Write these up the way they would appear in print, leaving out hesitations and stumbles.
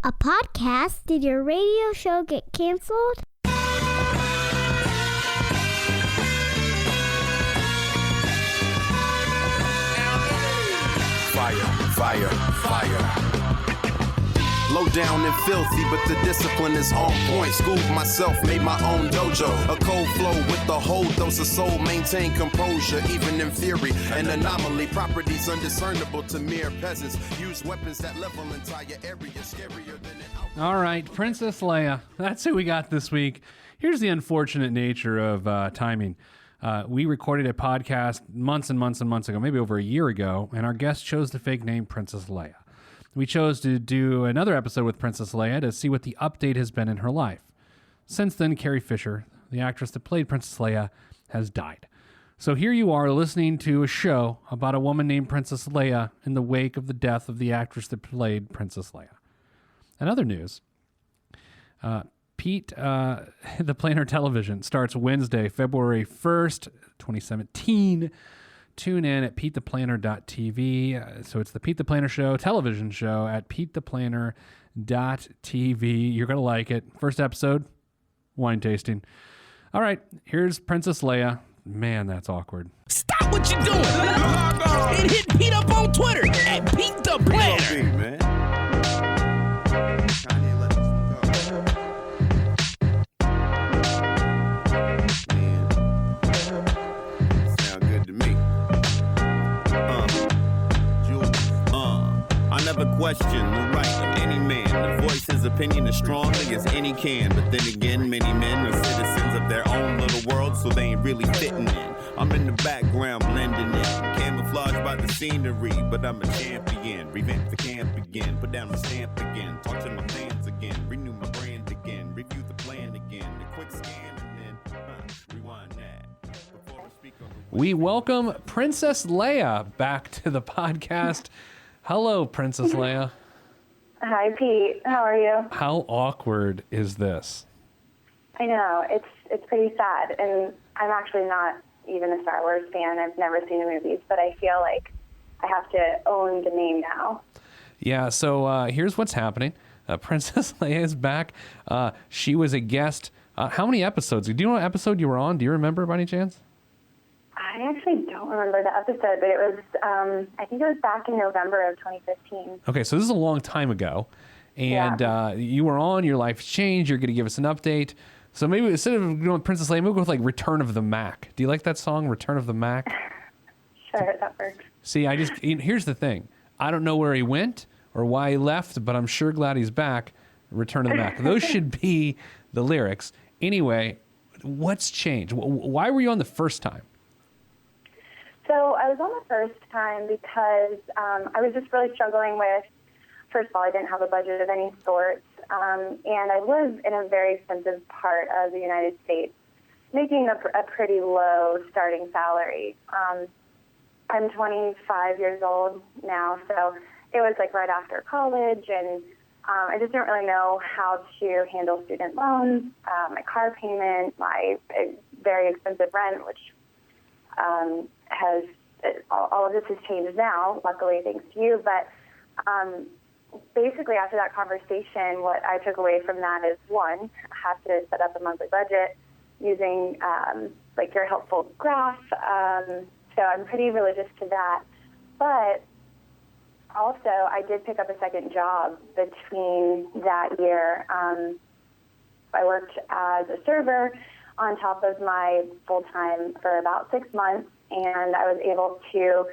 A podcast? Did your radio show get canceled? Fire. Low down and filthy, but the discipline is on point. Schooled myself, made my own dojo. A cold flow with the whole dose of soul. Maintain composure, even in theory. An anomaly, properties undiscernible to mere peasants. Use weapons that level entire area. Scarier than an All right, Princess Leia. That's who we got this week. Here's the unfortunate nature of timing. We recorded a podcast months and months and months ago, maybe over a year ago, and our guest chose the fake name Princess Leia. We chose to do another episode with Princess Leia to see what the update has been in her life. Since then, Carrie Fisher, the actress that played Princess Leia, has died. So here you are listening to a show about a woman named Princess Leia in the wake of the death of the actress that played Princess Leia. In other news, Pete, the Planner Television starts Wednesday, February 1st, 2017. Tune in at PeteThePlanner.tv. So it's the Pete the Planner Show, television show at PeteThePlanner.tv. You're going to like it. First episode, wine tasting. All right, here's Princess Leia. Man, that's awkward. Stop what you're doing. And hit Pete up on Twitter at Pete the Planner. Never question the right of any man to voice his opinion as strongly as any can. But then again, many men are citizens of their own little world, so they ain't really fitting in. I'm in the background blending in, camouflaged by the scenery, but I'm a champion. Revamp the camp again, put down my stamp again, talk to my fans again, renew my brand again, review the plan again, a quick scan and then rewind that. Before I speak on the We welcome Princess Leia back to the podcast. Hello, Princess Leia. Hi, Pete. How are you? How awkward is this? I know. It's pretty sad. And I'm actually not even a Star Wars fan. I've never seen the movies, but I feel like I have to own the name now. Yeah, so here's what's happening. Princess Leia is back. She was a guest. How many episodes? Do you know what episode you were on? Do you remember by any chance? I actually don't remember the episode, but it was, I think it was back in November of 2015. Okay, so this is a long time ago. And you were on, your life's changed, you're going to give us an update. So maybe instead of going with Princess Leia, maybe go with like Return of the Mac. Do you like that song, Return of the Mac? Sure, that works. See, here's the thing. I don't know where he went or why he left, but I'm sure glad he's back. Return of the Mac. Those should be the lyrics. Anyway, what's changed? Why were you on the first time? So I was on the first time because I was just really struggling with, first of all, I didn't have a budget of any sort, and I live in a very expensive part of the United States, making a pretty low starting salary. I'm 25 years old now, so it was like right after college, and I just didn't really know how to handle student loans, my car payment, my very expensive rent, which all of this has changed now, luckily, thanks to you. But basically, after that conversation, what I took away from that is, one, I have to set up a monthly budget using like your helpful graph. So I'm pretty religious to that. But also, I did pick up a second job between that year. I worked as a server on top of my full-time for about 6 months, and I was able to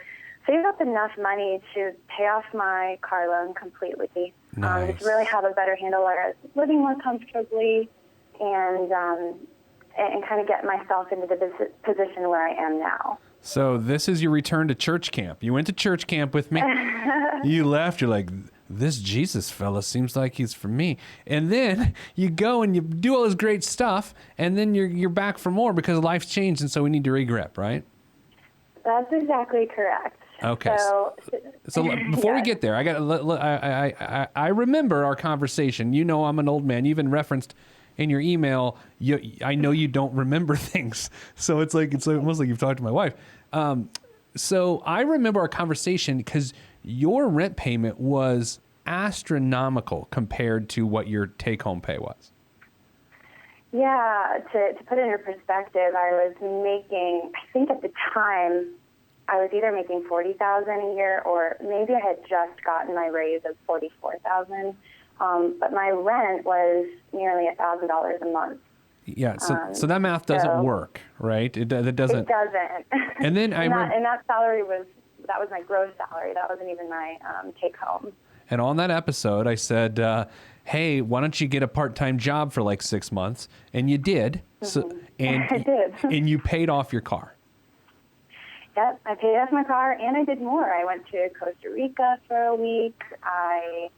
save up enough money to pay off my car loan completely. Nice. To really have a better handle where I was living more comfortably and kind of get myself into the position where I am now. So this is your return to church camp. You went to church camp with me. You left. You're like, this Jesus fella seems like he's for me. And then you go and you do all this great stuff, and then you're back for more because life's changed, and so we need to regrip, right? That's exactly correct. Okay. So before we get there, I remember our conversation. You know I'm an old man. You even referenced in your email, I know you don't remember things. So it's almost like you've talked to my wife. So I remember our conversation because your rent payment was astronomical compared to what your take-home pay was. Yeah, to put it in perspective, I was making, I think at the time, I was either making $40,000 a year, or maybe I had just gotten my raise of $44,000. But my rent was nearly $1,000 a month. Yeah, so that math doesn't work, right? It doesn't. It doesn't. And then and that salary was my gross salary. That wasn't even my take home. And on that episode, I said, hey, why don't you get a part-time job for like 6 months? And you did. So, and I did. And you paid off your car. Yep, I paid off my car, and I did more. I went to Costa Rica for a week. I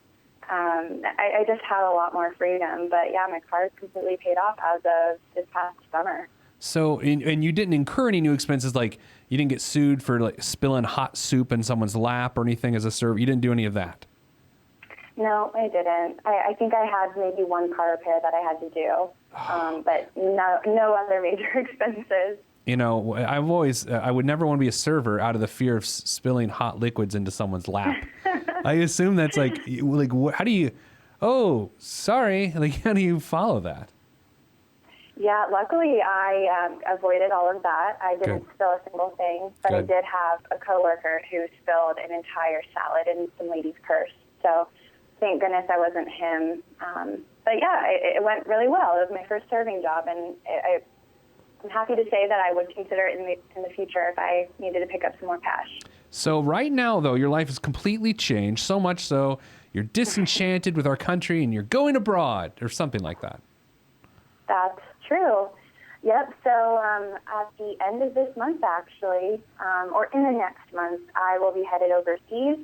just had a lot more freedom. But yeah, my car is completely paid off as of this past summer. So, and you didn't incur any new expenses, like you didn't get sued for like spilling hot soup in someone's lap or anything as a server. You didn't do any of that. No, I didn't. I think I had maybe one car repair that I had to do, but no other major expenses. You know, I would never want to be a server out of the fear of spilling hot liquids into someone's lap. I assume that's like, how do you, oh, sorry, like, how do you follow that? Yeah, luckily I avoided all of that. I didn't spill a single thing, but I did have a coworker who spilled an entire salad in some lady's purse. So thank goodness I wasn't him. But yeah, it went really well. It was my first serving job, and I'm happy to say that I would consider it in the future if I needed to pick up some more cash. So right now, though, your life has completely changed, so much so you're disenchanted with our country and you're going abroad or something like that. That's true. Yep. So at the end of this month, actually, or in the next month, I will be headed overseas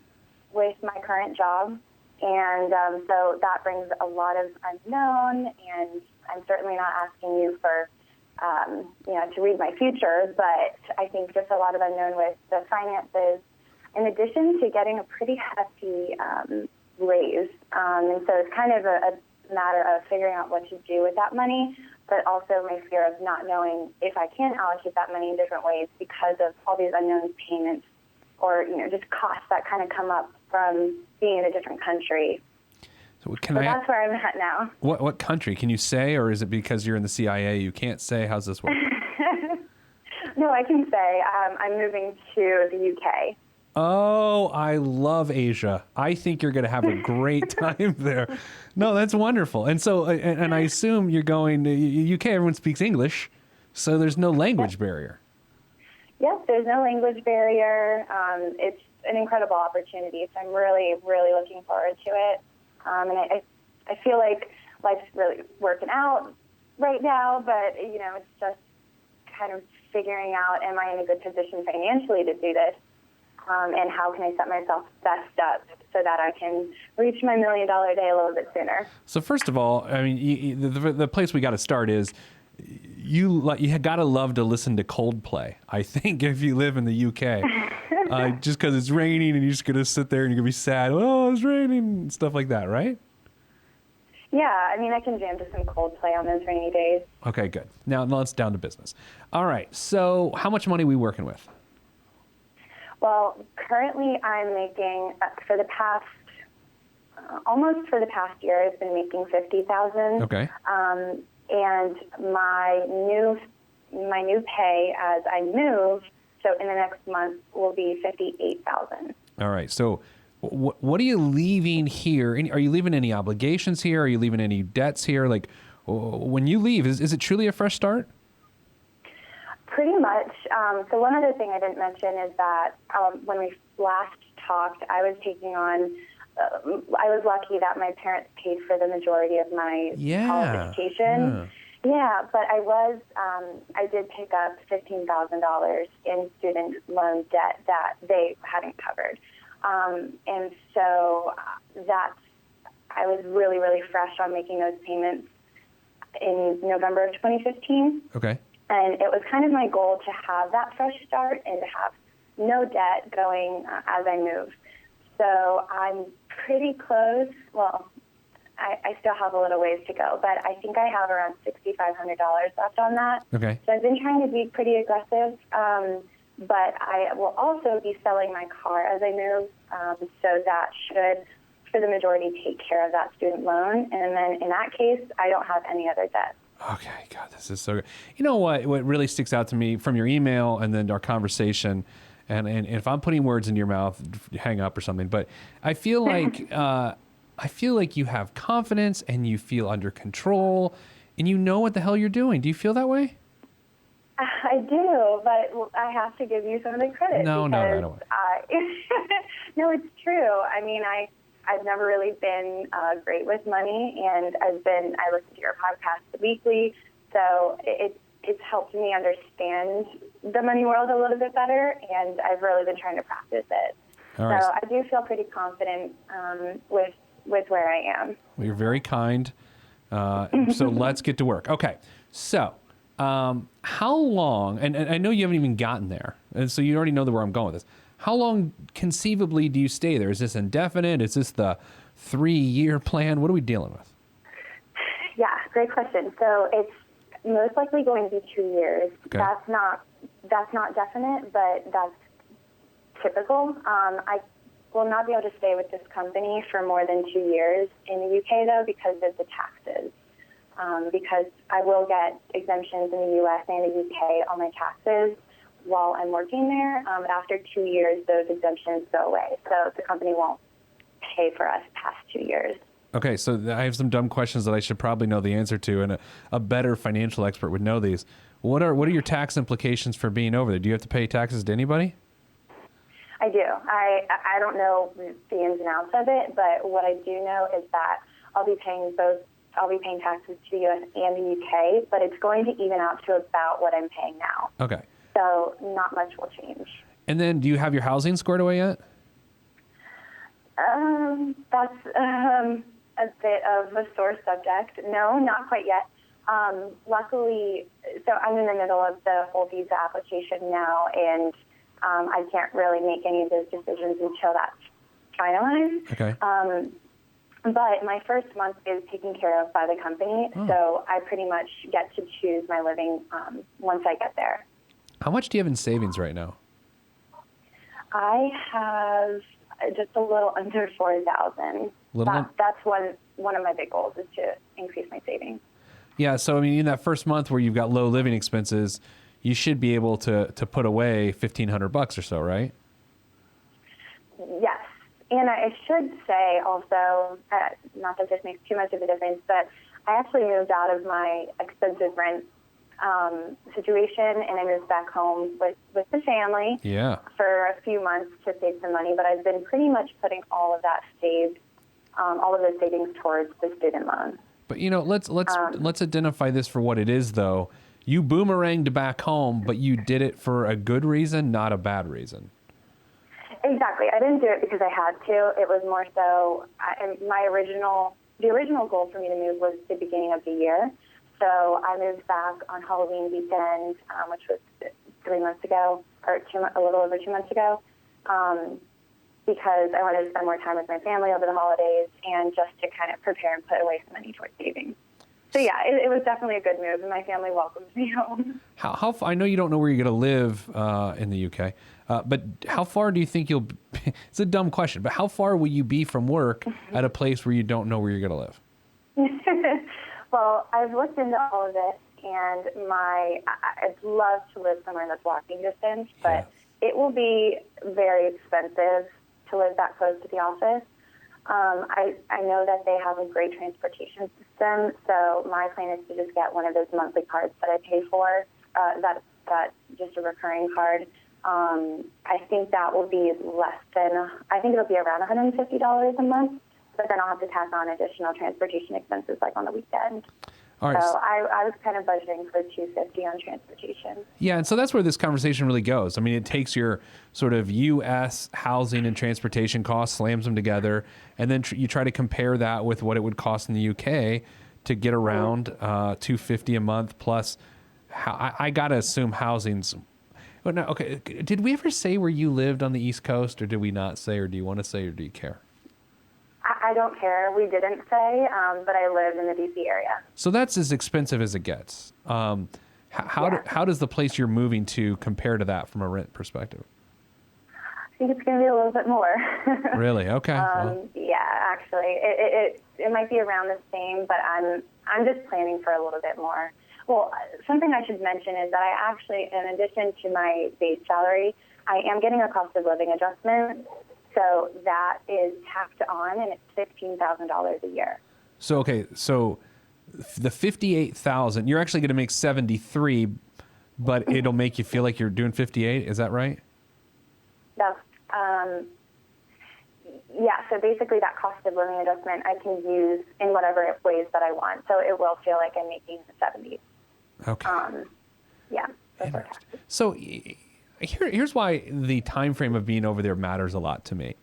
with my current job. And so that brings a lot of unknown, and I'm certainly not asking you for to read my future, but I think just a lot of unknown with the finances, in addition to getting a pretty hefty raise. And so it's kind of a matter of figuring out what to do with that money, but also my fear of not knowing if I can allocate that money in different ways because of all these unknown payments or, just costs that kind of come up from being in a different country. So that's where I'm at now. What country? Can you say, or is it because you're in the CIA you can't say? How's this work? No, I can say I'm moving to the UK. Oh, I love Asia. I think you're going to have a great time there. No, that's wonderful. And so, and I assume you're going to UK, everyone speaks English, so there's no language barrier. Yes, there's no language barrier. It's an incredible opportunity, so I'm really, really looking forward to it. And I feel like life's really working out right now, but, it's just kind of figuring out, am I in a good position financially to do this? And how can I set myself best up so that I can reach my $1 million day a little bit sooner? So first of all, I mean, the place we got to start is you got to love to listen to Coldplay, I think, if you live in the UK. Just because it's raining and you're just going to sit there and you're going to be sad. Oh, it's raining and stuff like that, right? Yeah, I mean, I can jam to some Coldplay on those rainy days. Okay, good. Now let's down to business. All right, so how much money are we working with? Well, currently I'm making, almost for the past year, I've been making $50,000. Okay. And my new pay as I move, so in the next month, will be $58,000. All right. So what are you leaving here? Are you leaving any obligations here? Are you leaving any debts here? Like, when you leave, is it truly a fresh start? Pretty much. So one other thing I didn't mention is that when we last talked, I was taking on, I was lucky that my parents paid for the majority of my college education. Yeah, but I did pick up $15,000 in student loan debt that they hadn't covered. And so I was really, really fresh on making those payments in November of 2015. Okay. And it was kind of my goal to have that fresh start and to have no debt going as I move. So I'm pretty close. Well, I still have a little ways to go, but I think I have around $6,500 left on that. Okay. So I've been trying to be pretty aggressive, but I will also be selling my car as I move. So that should for the majority, take care of that student loan. And then in that case, I don't have any other debt. Okay, God, this is so good. You know what really sticks out to me from your email and then our conversation, and if I'm putting words in your mouth, hang up or something, but I feel like you have confidence and you feel under control and you know what the hell you're doing. Do you feel that way? I do, but I have to give you some of the credit. No, I don't want No, it's true. I mean, I've never really been great with money, and I listen to your podcast weekly, so it's helped me understand the money world a little bit better, and I've really been trying to practice it. All right. So I do feel pretty confident with where I am. Well, you're very kind. So let's get to work. Okay, so how long, and I know you haven't even gotten there, and so you already know where I'm going with this. How long conceivably do you stay there? Is this indefinite? Is this the 3-year plan? What are we dealing with? Yeah, great question. So it's most likely going to be 2 years. Okay. That's not definite, but that's typical. I will not be able to stay with this company for more than 2 years in the UK, though, because of the taxes. Because I will get exemptions in the U.S. and the UK on my taxes while I'm working there. After 2 years, those exemptions go away. So the company won't pay for us past 2 years. Okay, so I have some dumb questions that I should probably know the answer to, and a better financial expert would know these. What are your tax implications for being over there? Do you have to pay taxes to anybody? I do. I don't know the ins and outs of it, but what I do know is that I'll be paying taxes to the U.S. and the U.K., but it's going to even out to about what I'm paying now. Okay. So not much will change. And then do you have your housing squared away yet? That's a bit of a sore subject. No, not quite yet. Luckily, so I'm in the middle of the whole visa application now, and I can't really make any of those decisions until that's finalized. Okay. But my first month is taken care of by the company, so I pretty much get to choose my living once I get there. How much do you have in savings right now? I have just a little under 4,000. That's one of my big goals, is to increase my savings. Yeah, so I mean, in that first month where you've got low living expenses, you should be able to put away $1,500 or so, right? Yes. And I should say also, not that this makes too much of a difference, but I actually moved out of my expensive rent situation, and I moved back home with the family for a few months to save some money. But I've been pretty much putting all of that all of those savings towards the student loan. But let's identify this for what it is, though. You boomeranged back home, but you did it for a good reason, not a bad reason. Exactly. I didn't do it because I had to. It was more so the original goal for me to move was the beginning of the year. So I moved back on Halloween weekend, which was 3 months ago, or a little over 2 months ago, because I wanted to spend more time with my family over the holidays and just to kind of prepare and put away some money towards savings. So yeah, it was definitely a good move, and my family welcomes me home. How I know you don't know where you're going to live in the UK, but how far do you think you'll? It's a dumb question, but how far will you be from work at a place where you don't know where you're going to live? Well, I've looked into all of it, and I'd love to live somewhere that's walking distance, but it will be very expensive to live that close to the office. I know that they have a great transportation system, so my plan is to just get one of those monthly cards that I pay for, that's just a recurring card. I think that will be I think it'll be around $150 a month, but then I'll have to tack on additional transportation expenses like on the weekend. All right. So I was kind of budgeting for $250 on transportation. Yeah, and so that's where this conversation really goes. I mean, it takes your sort of U.S. housing and transportation costs, slams them together, and then you try to compare that with what it would cost in the U.K. to get around $250 a month plus. I got to assume housing's. Well, no, okay. Did we ever say where you lived on the East Coast, or did we not say, or do you want to say, or do you care? I don't care. We didn't say, but I live in the D.C. area. So that's as expensive as it gets. How does the place you're moving to compare to that from a rent perspective? think it's going to be a little bit more. Really? Okay. Yeah, actually, it might be around the same, but I'm just planning for a little bit more. Well, something I should mention is that I actually, in addition to my base salary, I am getting a cost of living adjustment. So that is tacked on, and it's $15,000 a year. So, okay, so the 58,000, you're actually going to make 73, but it'll make you feel like you're doing 58. Is that right? That's, yeah, so basically that cost of living adjustment I can use in whatever ways that I want. So it will feel like I'm making the 70s. Okay. Yeah. So here's why the time frame of being over there matters a lot to me.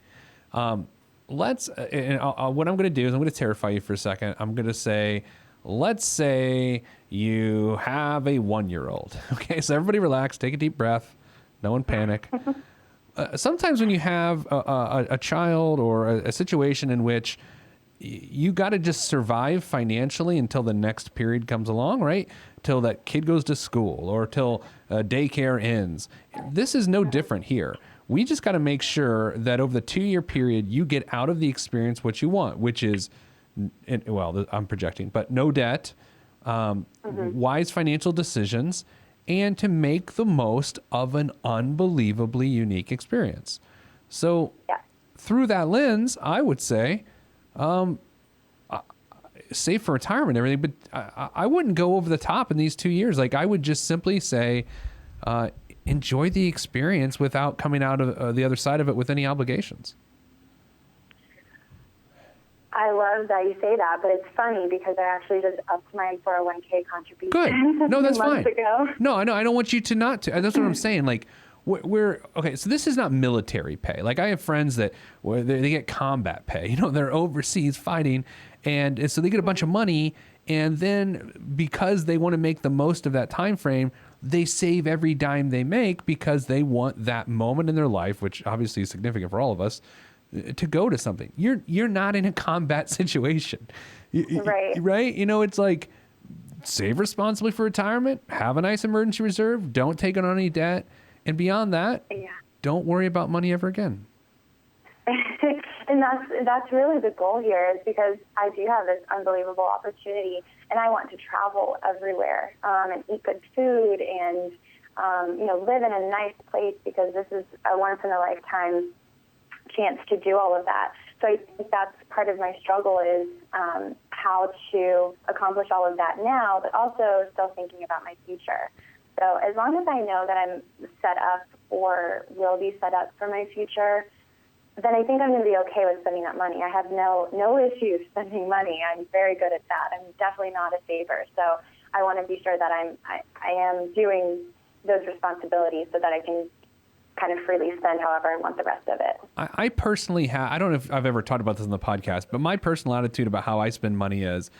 What I'm going to do is I'm going to terrify you for a second. I'm going to say, let's say you have a 1-year-old. Okay, so everybody relax, take a deep breath. No one panic. Sometimes when you have a child or a situation in which you got to just survive financially until the next period comes along, right? Till that kid goes to school or till daycare ends. This is no different here. We just got to make sure that over the 2-year period, you get out of the experience what you want, which is, well, I'm projecting, but no debt, wise financial decisions, and to make the most of an unbelievably unique experience. So through that lens, I would say, save for retirement and everything, but I wouldn't go over the top in these 2 years. Like, I would just simply say, enjoy the experience without coming out of the other side of it with any obligations. I love that you say that, but it's funny because I actually just upped my 401k contribution. Good. No, that's fine. Ago. No, I know. I don't want you to not to. That's what I'm saying. Like, we're okay. So this is not military pay. Like, I have friends that they get combat pay. You know, they're overseas fighting, and so they get a bunch of money, and then because they want to make the most of that time frame, they save every dime they make because they want that moment in their life, which obviously is significant for all of us, to go to something. You're not in a combat situation. Right. Right? You know, it's like, save responsibly for retirement, have a nice emergency reserve, don't take on any debt, and beyond that, don't worry about money ever again. And that's really the goal here, is because I do have this unbelievable opportunity, and I want to travel everywhere and eat good food and live in a nice place, because this is a once-in-a-lifetime chance to do all of that. So I think that's part of my struggle, is how to accomplish all of that now, but also still thinking about my future. So as long as I know that I'm set up or will be set up for my future, then I think I'm going to be okay with spending that money. I have no issues spending money. I'm very good at that. I'm definitely not a saver. So I want to be sure that I am doing those responsibilities so that I can kind of freely spend however I want the rest of it. I personally have, I don't know if I've ever talked about this on the podcast, but my personal attitude about how I spend money is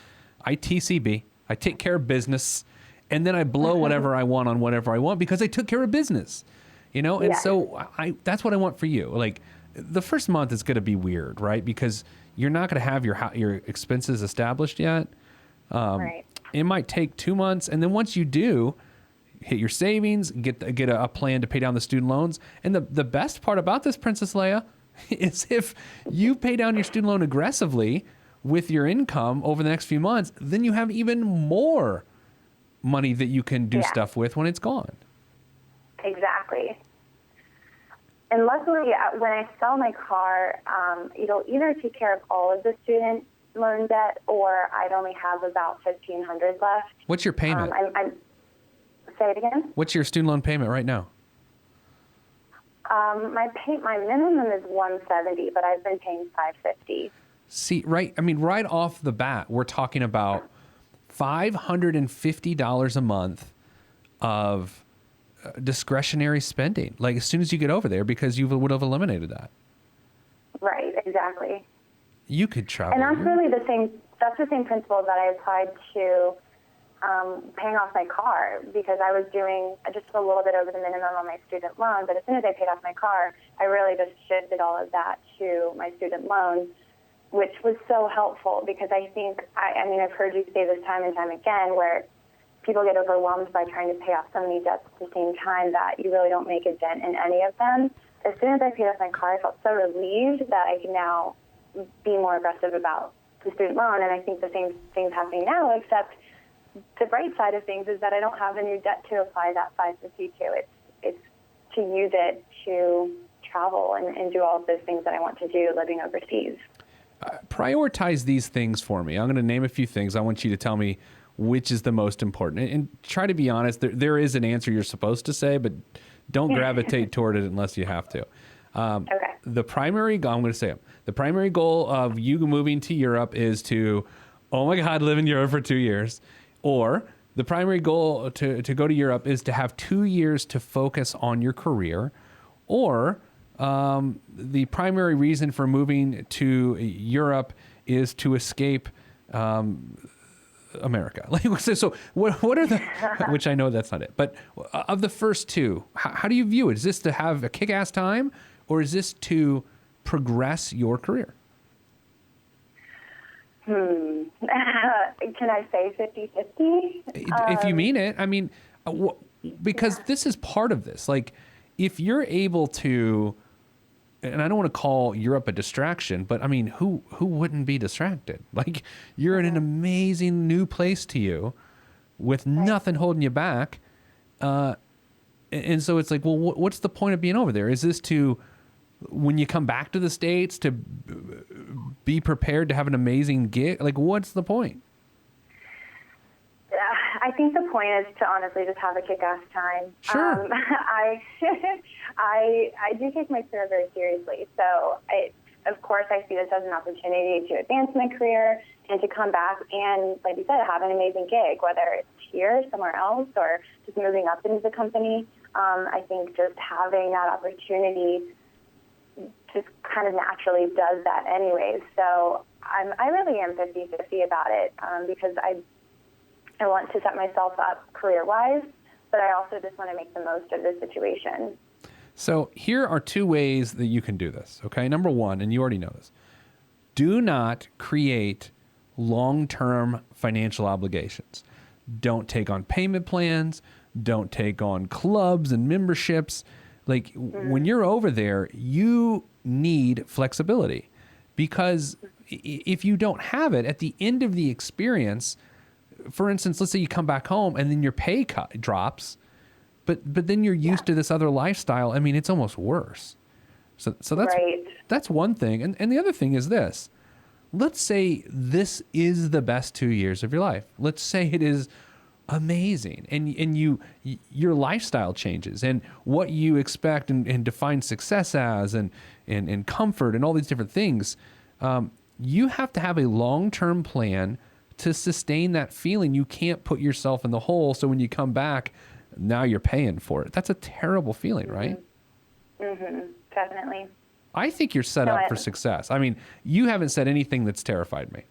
I TCB, I take care of business, and then I blow whatever I want on whatever I want because I took care of business, you know? And so that's what I want for you. Like, the first month is going to be weird, right? Because you're not going to have your expenses established yet. Right. It might take 2 months. And then once you do, hit your savings, get a plan to pay down the student loans. And the best part about this, Princess Leia, is if you pay down your student loan aggressively with your income over the next few months, then you have even more money that you can do stuff with when it's gone. Exactly. And luckily, when I sell my car, it'll either take care of all of the student loan debt, or I'd only have about $1,500 left. What's your payment? Say it again? What's your student loan payment right now? My minimum is $170, but I've been paying $550. See, right? I mean, right off the bat, we're talking about $550 a month of discretionary spending, like as soon as you get over there, because you would have eliminated that. Right, exactly. You could travel. And that's really the same principle that I applied to paying off my car, because I was doing just a little bit over the minimum on my student loan, but as soon as I paid off my car, I really just shifted all of that to my student loan, which was so helpful, because I think, I've heard you say this time and time again, where people get overwhelmed by trying to pay off so many debts at the same time that you really don't make a dent in any of them. as soon as I paid off my car, I felt so relieved that I can now be more aggressive about the student loan. And I think the same thing's happening now, except the bright side of things is that I don't have a new debt to apply that 550 to. It's to use it to travel and do all of those things that I want to do living overseas. Prioritize these things for me. I'm going to name a few things. I want you to tell me which is the most important. And try to be honest. There is an answer you're supposed to say, but don't gravitate toward it unless you have to. Okay. The primary goal, I'm going to say it. The primary goal of you moving to Europe is to, oh my God, live in Europe for 2 years. Or the primary goal to go to Europe is to have 2 years to focus on your career. Or the primary reason for moving to Europe is to escape America. So what are the, which I know that's not it, but of the first two, how do you view it? Is this to have a kick-ass time, or is this to progress your career? Can I say 50-50? If you mean it, I mean, because this is part of this. Like, if you're able to, and I don't want to call Europe a distraction, but I mean, who wouldn't be distracted? Like, you're in an amazing new place to you with nothing holding you back. And so it's like, well, what's the point of being over there? Is this to, when you come back to the States, to be prepared to have an amazing gig? Like, what's the point? I think the point is to honestly just have a kick-ass time. Sure. I do take my career very seriously. So, of course, I see this as an opportunity to advance my career and to come back and, like you said, have an amazing gig, whether it's here, somewhere else, or just moving up into the company. I think just having that opportunity just kind of naturally does that anyways. So I really am 50-50 about it because I want to set myself up career-wise, but I also just want to make the most of the situation. So here are two ways that you can do this, okay? Number one, and you already know this, do not create long-term financial obligations. Don't take on payment plans. Don't take on clubs and memberships. Like, when you're over there, you need flexibility, because if you don't have it at the end of the experience, for instance, let's say you come back home and then your pay drops, but then you're used to this other lifestyle. I mean, it's almost worse. So that's one thing. And the other thing is this. Let's say this is the best 2 years of your life. Let's say it is amazing, and your lifestyle changes, and what you expect and define success as, and comfort, and all these different things. You have to have a long-term plan to sustain that feeling. You can't put yourself in the hole, so when you come back, now you're paying for it. That's a terrible feeling, right? Mm-hmm. Definitely. I think you're set up for success. I mean, you haven't said anything that's terrified me.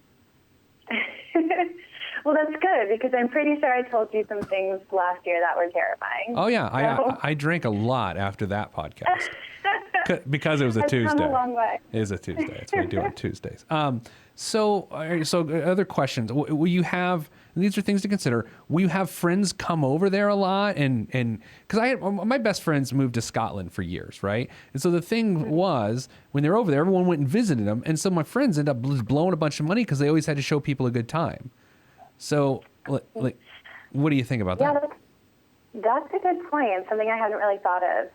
Well, that's good, because I'm pretty sure I told you some things last year that were terrifying. Oh, yeah. I drank a lot after that podcast because it was a Tuesday. Come a long way. It is a Tuesday. That's what I do on Tuesdays. So other questions. Will you have, and these are things to consider, will you have friends come over there a lot? And because my best friends moved to Scotland for years, right? And so the thing was, when they were over there, everyone went and visited them. And so my friends ended up blowing a bunch of money because they always had to show people a good time. So, like, what do you think about that? Yeah, that's a good point, and something I hadn't really thought of.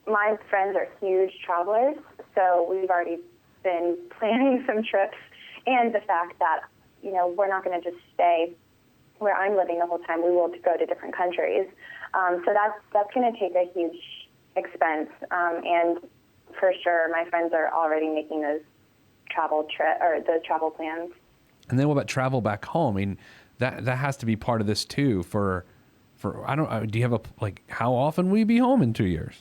My friends are huge travelers, so we've already been planning some trips, and the fact that, we're not going to just stay where I'm living the whole time. We will go to different countries. So that's going to take a huge expense, and for sure, my friends are already making those travel plans. And then what about travel back home? I mean, that has to be part of this too. For do you have how often will you be home in 2 years?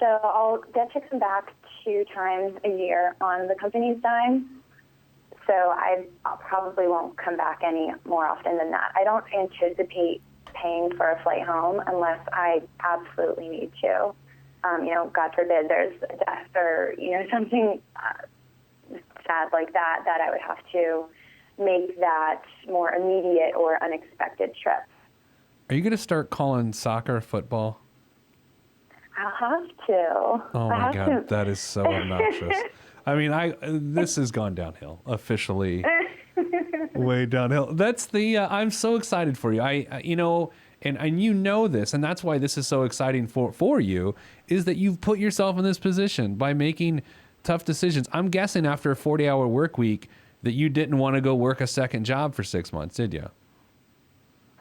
So I'll get to come back 2 times a year on the company's dime. So I probably won't come back any more often than that. I don't anticipate paying for a flight home unless I absolutely need to. God forbid there's a death or, something sad like that I would have to make that more immediate or unexpected trip. Are you going to start calling soccer football? I'll have to. Oh my God, that is so obnoxious. I mean, this has gone downhill, officially. Way downhill. That's the, I'm so excited for you. And you know this, and that's why this is so exciting for you, is that you've put yourself in this position by making tough decisions. I'm guessing after a 40-hour work week that you didn't want to go work a second job for 6 months, did you?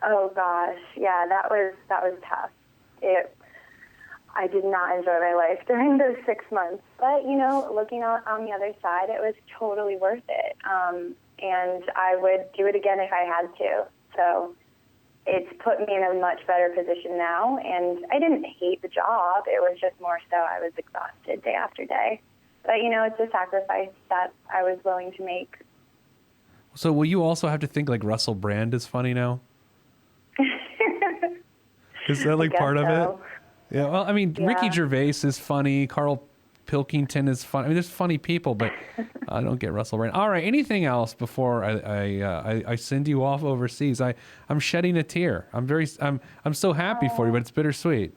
Oh gosh, yeah, that was tough. I did not enjoy my life during those 6 months, but looking on the other side, it was totally worth it. And I would do it again if I had to. So it's put me in a much better position now, and I didn't hate the job. It was just more so I was exhausted day after day. But, it's a sacrifice that I was willing to make. So will you also have to think like Russell Brand is funny now? Is that like part of it? Yeah, well, I mean, yeah. Ricky Gervais is funny. Carl Pilkington is funny. I mean, there's funny people, but I don't get Russell Brand. All right, anything else before I send you off overseas? I'm shedding a tear. I'm so happy for you, but it's bittersweet.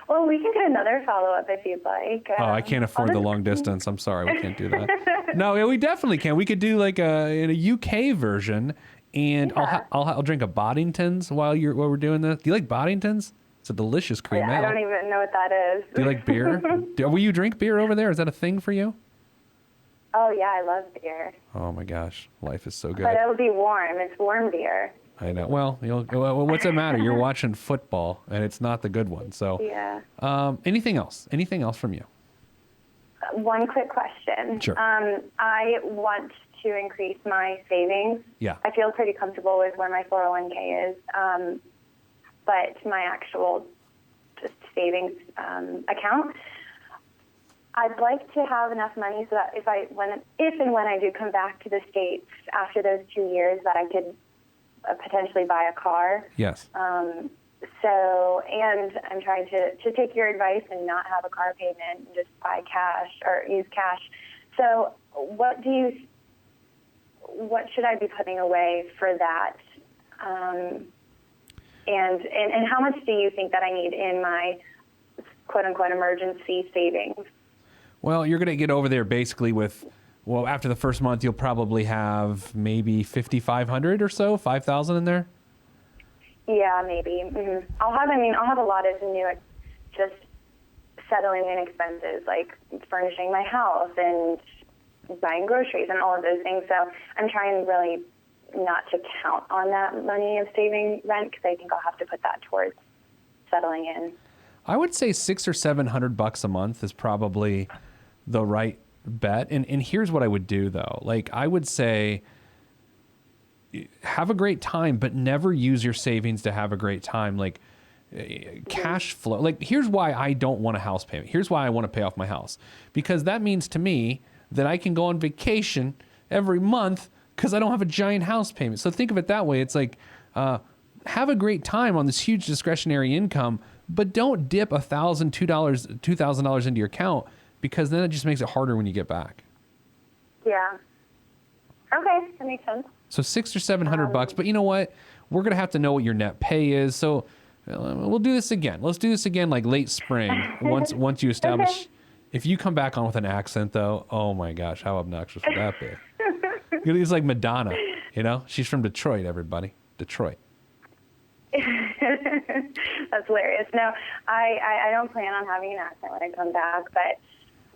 Well, we can do another follow-up if you'd like. I can't afford the long distance. I'm sorry, we can't do that. No, yeah, we definitely can. We could do like in a UK version, and yeah. I'll drink a Boddington's while we're doing this. Do you like Boddington's? It's a delicious cream ale. I don't even know what that is. Do you like beer? Will you drink beer over there? Is that a thing for you? Oh, yeah, I love beer. Oh, my gosh. Life is so good. But it'll be warm. It's warm beer. I know. Well, what's the matter? You're watching football, and it's not the good one. So, yeah. Anything else? Anything else from you? One quick question. Sure. I want to increase my savings. Yeah. I feel pretty comfortable with where my 401k is. But my actual just savings account, I'd like to have enough money so that if and when I do come back to the States after those 2 years, that I could potentially buy a car. Yes. So, and I'm trying to take your advice and not have a car payment and just buy cash or use cash. So, what should I be putting away for that? And how much do you think that I need in my quote-unquote emergency savings? Well, you're going to get over there basically with, after the first month, you'll probably have maybe $5,500 or so, $5,000 in there? Yeah, maybe. Mm-hmm. I'll have a lot of new, just settling in expenses, like furnishing my house and buying groceries and all of those things. So I'm trying really not to count on that money of saving rent, because I think I'll have to put that towards settling in. I would say $600 or $700 a month is probably the right bet. And here's what I would do though. Like, I would say have a great time, but never use your savings to have a great time. Like, cash flow. Like, here's why I don't want a house payment. Here's why I want to pay off my house, because that means to me that I can go on vacation every month because I don't have a giant house payment. So think of it that way. It's like, have a great time on this huge discretionary income, but don't dip $1,000, $2,000 into your account, because then it just makes it harder when you get back. Yeah. Okay, that makes sense. So $600 or $700, but you know what? We're gonna have to know what your net pay is. So we'll do this again. Let's do this again, like late spring. once you establish. Okay. If you come back on with an accent, though, oh my gosh, how obnoxious would that be? It's like Madonna, She's from Detroit, everybody. Detroit. That's hilarious. No, I don't plan on having an accent when I come back, but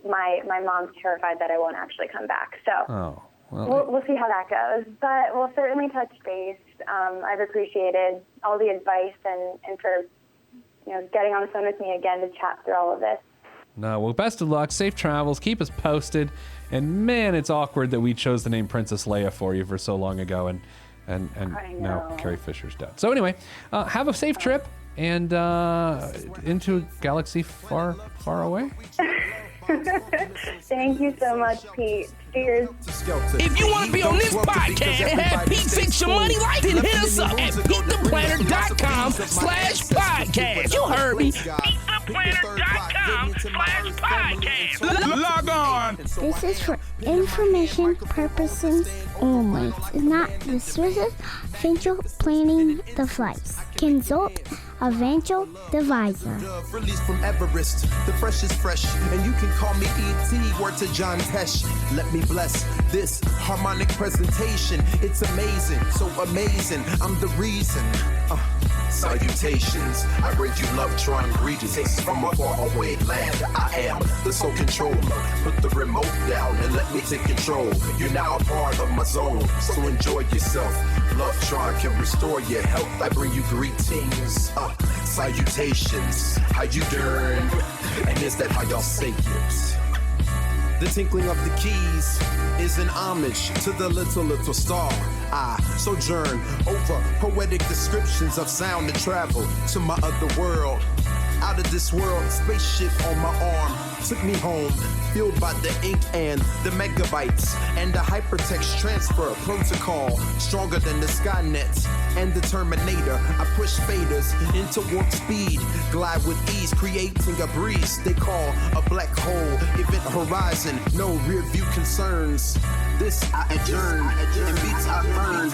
my mom's terrified that I won't actually come back. So we'll see how that goes. But we'll certainly touch base. I've appreciated all the advice and for getting on the phone with me again to chat through all of this. No, well, best of luck. Safe travels. Keep us posted. And man, it's awkward that we chose the name Princess Leia for you for so long ago, and now Carrie Fisher's dead. So anyway, have a safe trip and into a galaxy far, far away. Thank you so much, Pete. Cheers. If you want to be on this podcast and have Pete fix your money life, then hit us up at PeteThePlanner.com/podcast. You heard me. PeteThePlanner.com/podcast. Log on. This is for information purposes only. It's not the source of financial planning the flights. Consult Eventual Divisor. Dove released from Everest, the fresh is fresh, and you can call me E.T. Word to John Tesh. Let me bless this harmonic presentation. It's amazing, so amazing. I'm the reason. Salutations, I bring you love, trying greetings from a faraway land. I am the sole controller. Put the remote down and let me take control. You're now a part of my zone, so enjoy yourself. Love Tron can restore your health. I bring you greetings. Salutations, how you doing? And is that how y'all say it? The tinkling of the keys is an homage to the little star. I sojourn over poetic descriptions of sound and travel to my other world. Out of this world, spaceship on my arm took me home, fueled by the ink and the megabytes and the hypertext transfer protocol, stronger than the Skynet and the Terminator. I push faders into warp speed, glide with ease, creating a breeze they call a black hole. Event horizon, no rear view concerns. This I adjourn, in beats I burn,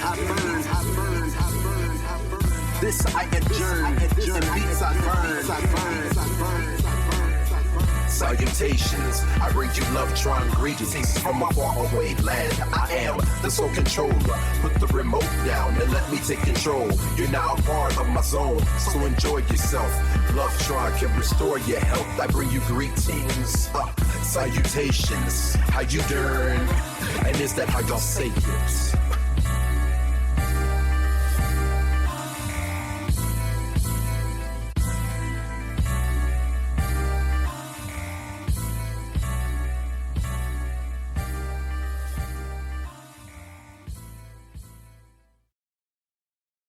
This I adjourn, in beats I burn. Salutations, I bring you love, trying greetings from a faraway land. I am the sole controller. Put the remote down and let me take control. You're now a part of my zone, so enjoy yourself. Love Tron can restore your health. I bring you greetings. Salutations, how you doing? And is that how y'all say it?